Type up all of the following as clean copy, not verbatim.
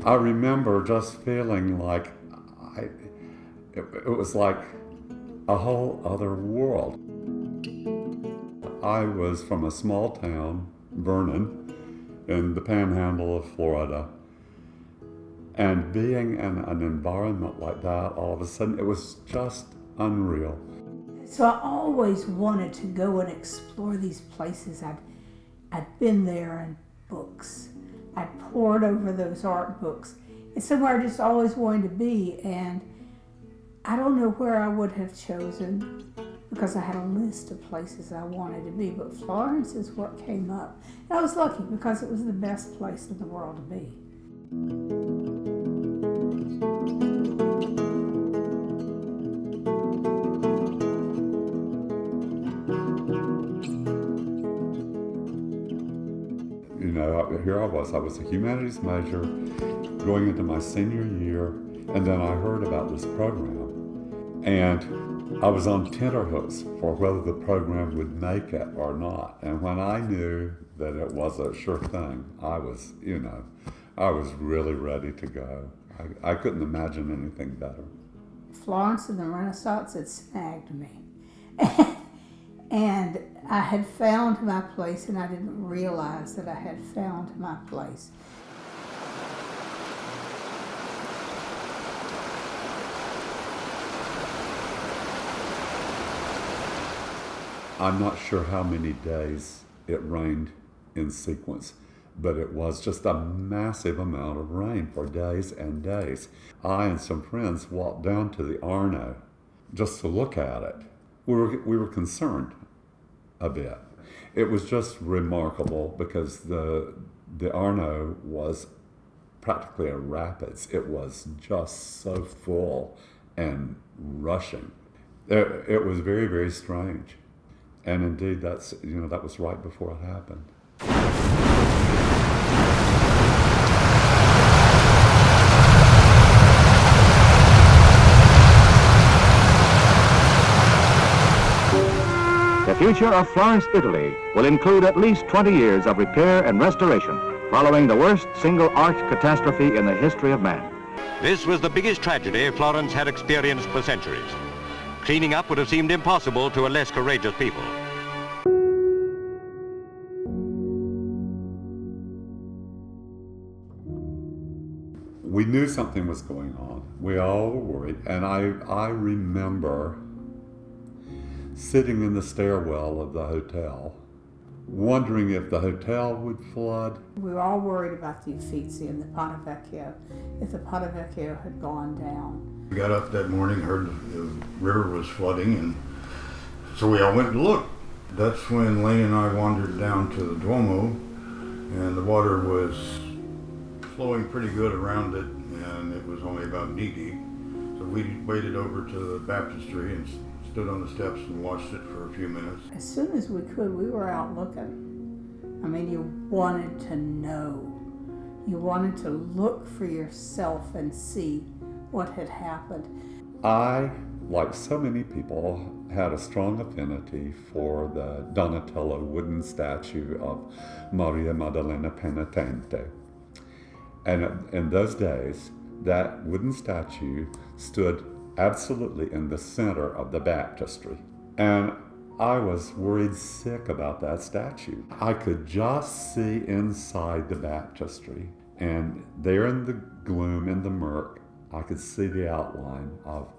I remember just feeling like it was like a whole other world. I was from a small town, Vernon, in the panhandle of Florida. And being in an environment like that, all of a sudden, it was just unreal. So I always wanted to go and explore these places. I'd been there in books. I pored over those art books. It's somewhere I just always wanted to be, and I don't know where I would have chosen because I had a list of places I wanted to be, but Florence is what came up. And I was lucky because it was the best place in the world to be. You know, here I was a humanities major going into my senior year, and then I heard about this program. And I was on tenterhooks for whether the program would make it or not. And when I knew that it was a sure thing, I was really ready to go. I couldn't imagine anything better. Florence and the Renaissance had snagged me. And I had found my place, and I didn't realize that I had found my place. I'm not sure how many days it rained in sequence, but it was just a massive amount of rain for days and days. I and some friends walked down to the Arno just to look at it. We were concerned a bit. It was just remarkable because the Arno was practically a rapids. It was just so full and rushing. It was very, very strange. And indeed, that was right before it happened. The future of Florence, Italy will include at least 20 years of repair and restoration, following the worst single art catastrophe in the history of man. This was the biggest tragedy Florence had experienced for centuries. Cleaning up would have seemed impossible to a less courageous people. We knew something was going on. We all were worried, and I remember sitting in the stairwell of the hotel, wondering if the hotel would flood. We were all worried about the Uffizi and the Ponte Vecchio, if the Ponte Vecchio had gone down. We got up that morning, heard the river was flooding, and so we all went to look. That's when Lane and I wandered down to the Duomo, and the water was flowing pretty good around it, and it was only about knee deep. So we waded over to the baptistry and stood on the steps and watched it for a few minutes. As soon as we could, we were out looking. I mean, you wanted to know. You wanted to look for yourself and see what had happened. I, like so many people, had a strong affinity for the Donatello wooden statue of Maria Maddalena Penitente. And in those days, that wooden statue stood absolutely in the center of the baptistry. And I was worried sick about that statue. I could just see inside the baptistry, and there in the gloom, in the murk, I could see the outline of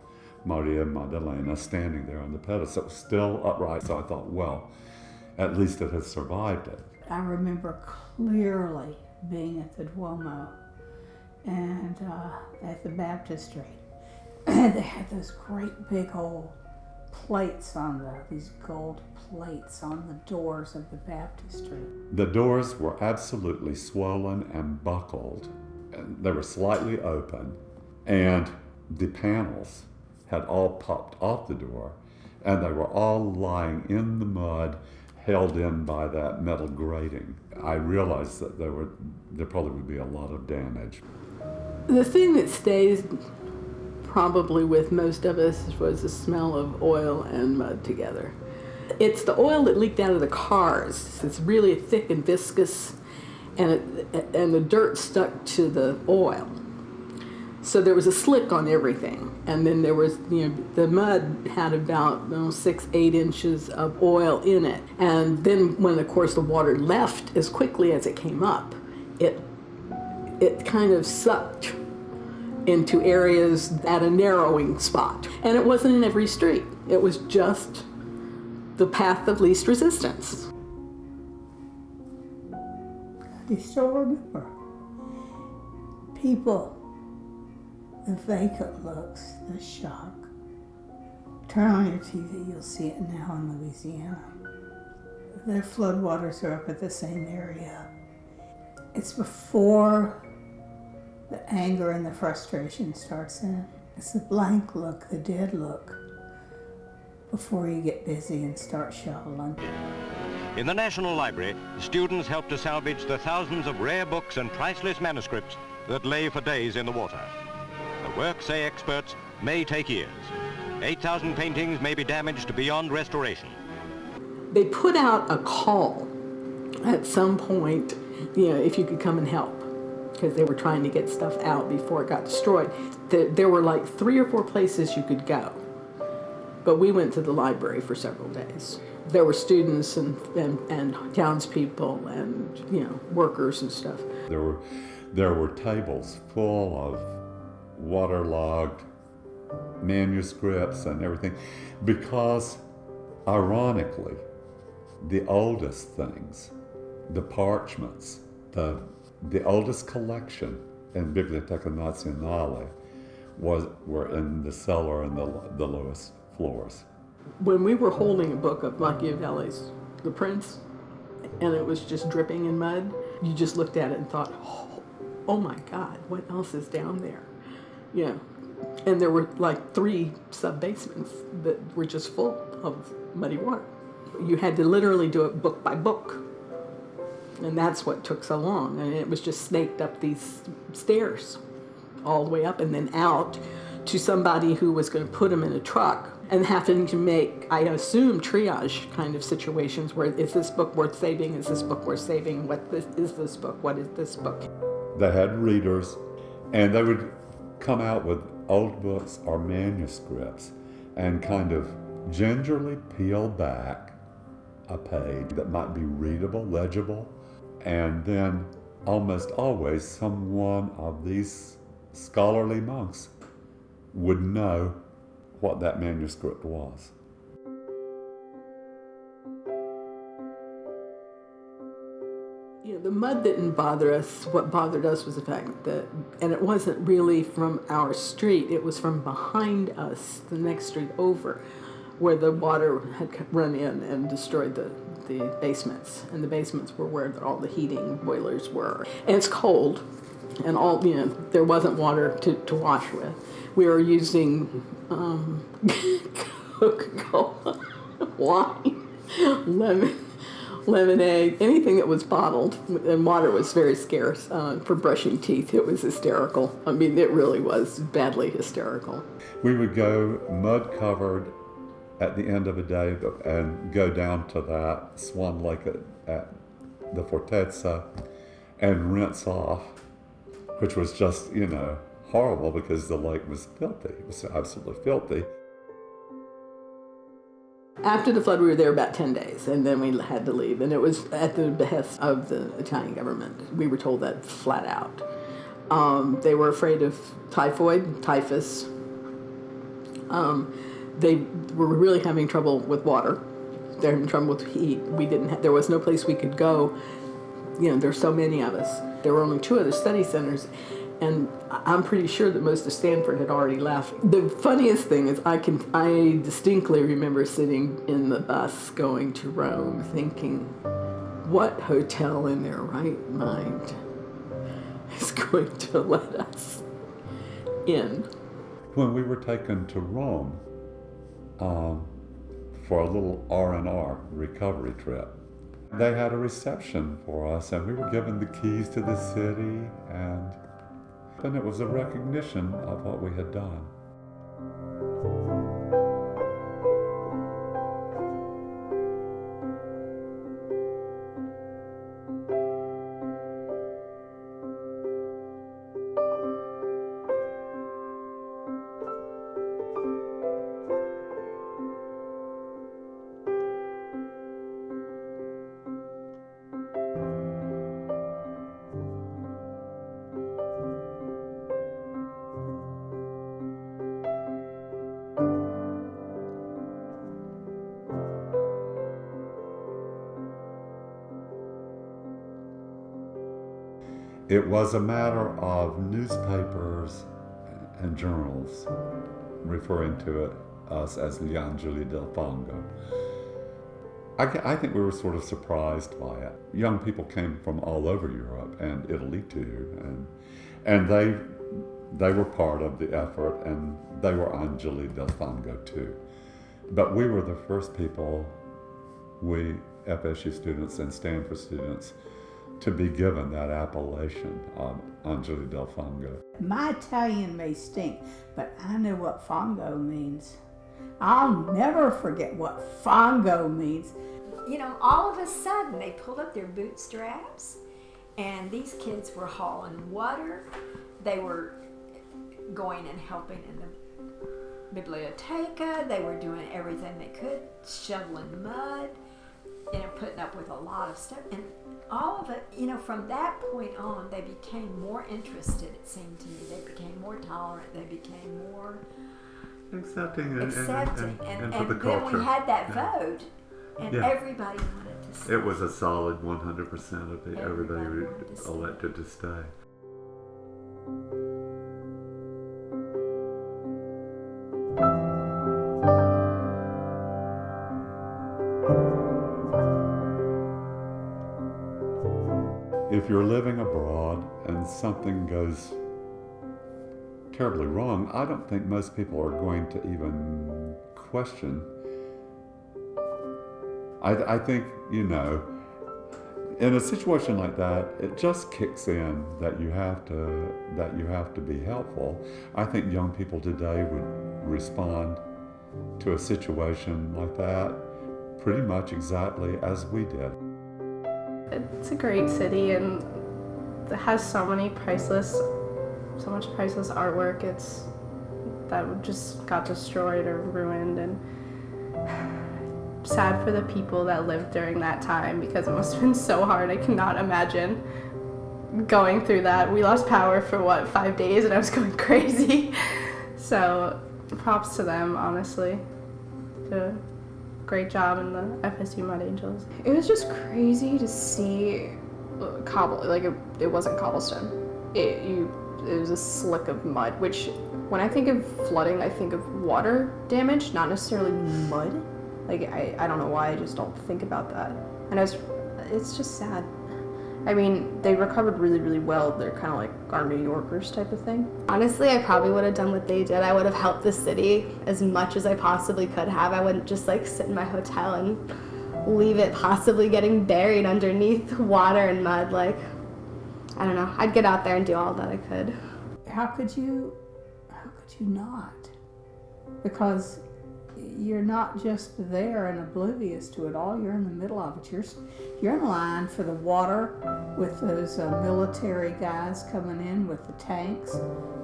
Maria Maddalena standing there on the pedestal. It was still upright, so I thought, well, at least it has survived it. I remember clearly being at the Duomo and at the baptistry. They had those great big old plates on these gold plates on the doors of the baptistry. The doors were absolutely swollen and buckled. And they were slightly open, and the panels had all popped off the door, and they were all lying in the mud, held in by that metal grating. I realized that there probably would be a lot of damage. The thing that stays probably with most of us was the smell of oil and mud together. It's the oil that leaked out of the cars. It's really thick and viscous, and the dirt stuck to the oil. So there was a slick on everything. And then there was, the mud had about 6-8 inches of oil in it. And then when, of course, the water left as quickly as it came up, it kind of sucked into areas at a narrowing spot. And it wasn't in every street. It was just the path of least resistance. You still remember people, the vacant looks, the shock. Turn on your TV, you'll see it now in Louisiana. Their floodwaters are up at the same area. It's before the anger and the frustration starts in. It's the blank look, the dead look, before you get busy and start shoveling. In the National Library, students helped to salvage the thousands of rare books and priceless manuscripts that lay for days in the water. The work, say experts, may take years. 8,000 paintings may be damaged beyond restoration. They put out a call at some point, if you could come and help, because they were trying to get stuff out before it got destroyed. There were like 3 or 4 places you could go, but we went to the library for several days. There were students and townspeople and workers and stuff. There were tables full of waterlogged manuscripts and everything, because ironically, the oldest things, the parchments, the oldest collection in Biblioteca Nazionale were in the cellar and the lowest floors. When we were holding a book of Machiavelli's The Prince, and it was just dripping in mud, you just looked at it and thought, oh my God, what else is down there? And there were like 3 sub-basements that were just full of muddy water. You had to literally do it book by book. And that's what took so long. And it was just snaked up these stairs all the way up and then out to somebody who was going to put them in a truck and having to make, I assume, triage kind of situations where, is this book worth saving? Is this book worth saving? Is this book? What is this book? They had readers, and they would come out with old books or manuscripts and kind of gingerly peel back a page that might be readable, legible, and then almost always someone of these scholarly monks would know what that manuscript was. The mud didn't bother us. What bothered us was the fact that, and it wasn't really from our street, it was from behind us, the next street over, where the water had run in and destroyed the basements. And the basements were where all the heating boilers were. And it's cold, and there wasn't water to wash with. We were using Coca-Cola, wine, lemonade, anything that was bottled, and water was very scarce for brushing teeth. It was hysterical. I mean, it really was badly hysterical. We would go mud-covered at the end of a day and go down to that Swan Lake at the Fortezza and rinse off, which was just, horrible because the lake was filthy. It was absolutely filthy. After the flood, we were there about 10 days, and then we had to leave. And it was at the behest of the Italian government. We were told that flat out. They were afraid of typhoid, typhus. They were really having trouble with water. They're having trouble with heat. There was no place we could go. There's so many of us. There were only 2 other study centers. And I'm pretty sure that most of Stanford had already left. The funniest thing is I distinctly remember sitting in the bus going to Rome thinking, what hotel in their right mind is going to let us in? When we were taken to Rome for a little R&R recovery trip, they had a reception for us, and we were given the keys to the city, and it was a recognition of what we had done. It was a matter of newspapers and journals referring to us as Gli Angeli del Fango. I think we were sort of surprised by it. Young people came from all over Europe and Italy too, and they were part of the effort, and they were Angeli del Fango too. But we were the first people, we FSU students and Stanford students, to be given that appellation of Angeli del Fango. My Italian may stink, but I know what fango means. I'll never forget what fango means. You know, all of a sudden they pulled up their bootstraps and these kids were hauling water. They were going and helping in the Biblioteca. They were doing everything they could, shoveling mud, you know, putting up with a lot of stuff. And all of it, you know, from that point on, they became more interested, it seemed to me. They became more tolerant. They became more Accepting and for the then culture. we had that Yeah. vote, and Yeah. everybody wanted to stay. It was a solid 100% of everybody wanted to stay. elected to stay. If you're living abroad and something goes terribly wrong, I don't think most people are going to even question. I think, you know, in a situation like that, it just kicks in that you have to be helpful. I think young people today would respond to a situation like that pretty much exactly as we did. It's a great city, and it has so much priceless artwork. That just got destroyed or ruined, and sad for the people that lived during that time, because it must have been so hard. I cannot imagine going through that. We lost power for 5 days, and I was going crazy. So props to them, honestly. Did a great job in the FSU Mud Angels. It was just crazy to see it wasn't cobblestone. It was a slick of mud, which when I think of flooding, I think of water damage, not necessarily mud. I don't know why, I just don't think about that. And it's just sad. I mean, they recovered really, really well. They're kind of like our New Yorkers type of thing. Honestly, I probably would have done what they did. I would have helped the city as much as I possibly could have. I wouldn't just sit in my hotel and leave it possibly getting buried underneath water and mud. I don't know. I'd get out there and do all that I could. How could you not? Because you're not just there and oblivious to it all. You're in the middle of it. You're in line for the water with those military guys coming in with the tanks,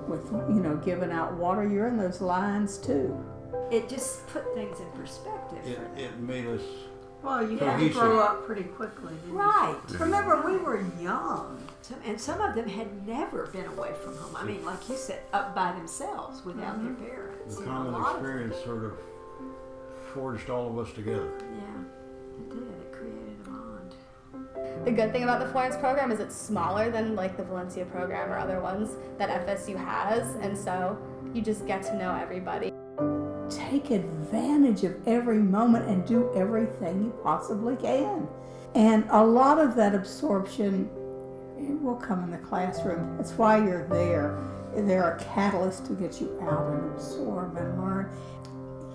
with giving out water. You're in those lines too. It just put things in perspective. It made us. Well, you had had to grow up pretty quickly, didn't Right. you? Remember, we were young, and some of them had never been away from home. I mean, like you said, up by themselves without their parents. The You know, a common lot of experience sort of forged all of us together. Yeah, it did. It created a bond. The good thing about the Florence program is it's smaller than the Valencia program or other ones that FSU has, and so you just get to know everybody. Take advantage of every moment and do everything you possibly can. And a lot of that absorption will come in the classroom. That's why you're there. They're a catalyst to get you out and absorb and learn.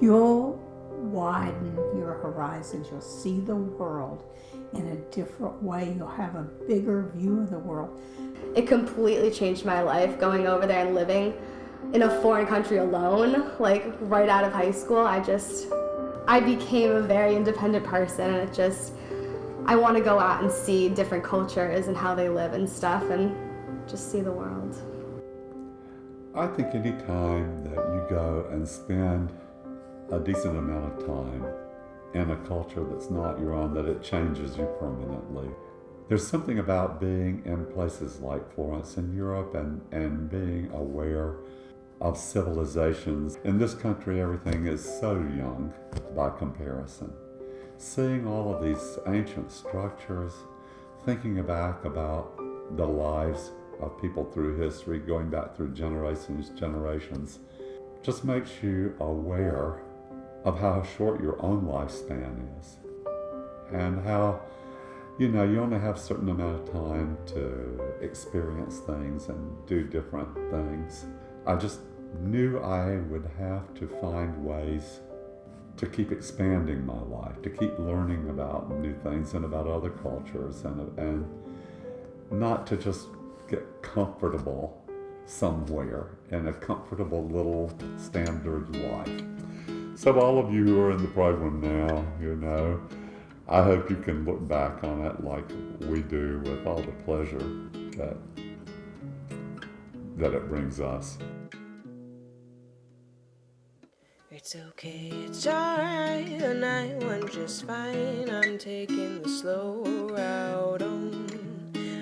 You'll widen your horizons. You'll see the world in a different way. You'll have a bigger view of the world. It completely changed my life going over there and living in a foreign country alone, right out of high school. I became a very independent person, and I want to go out and see different cultures and how they live and stuff, and just see the world. I think any time that you go and spend a decent amount of time in a culture that's not your own, that it changes you permanently. There's something about being in places like Florence in Europe and being aware of civilizations. In this country, everything is so young by comparison. Seeing all of these ancient structures, thinking back about the lives of people through history, going back through generations, just makes you aware of how short your own lifespan is, and how, you know, you only have a certain amount of time to experience things and do different things. I just knew I would have to find ways to keep expanding my life, to keep learning about new things and about other cultures, and not to just get comfortable somewhere in a comfortable little standard life. So all of you who are in the program now, you know, I hope you can look back on it like we do with all the pleasure that it brings us. It's okay, it's alright, the night went just fine. I'm taking the slow route on.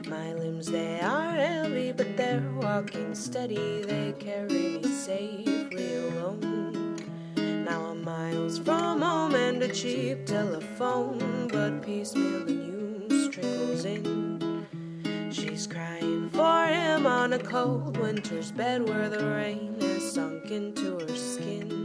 My limbs, they are heavy, but they're walking steady. They carry me safely alone. Now I'm miles from home and a cheap telephone, but piecemeal the news trickles in. She's crying for him on a cold winter's bed where the rain has sunk into her skin.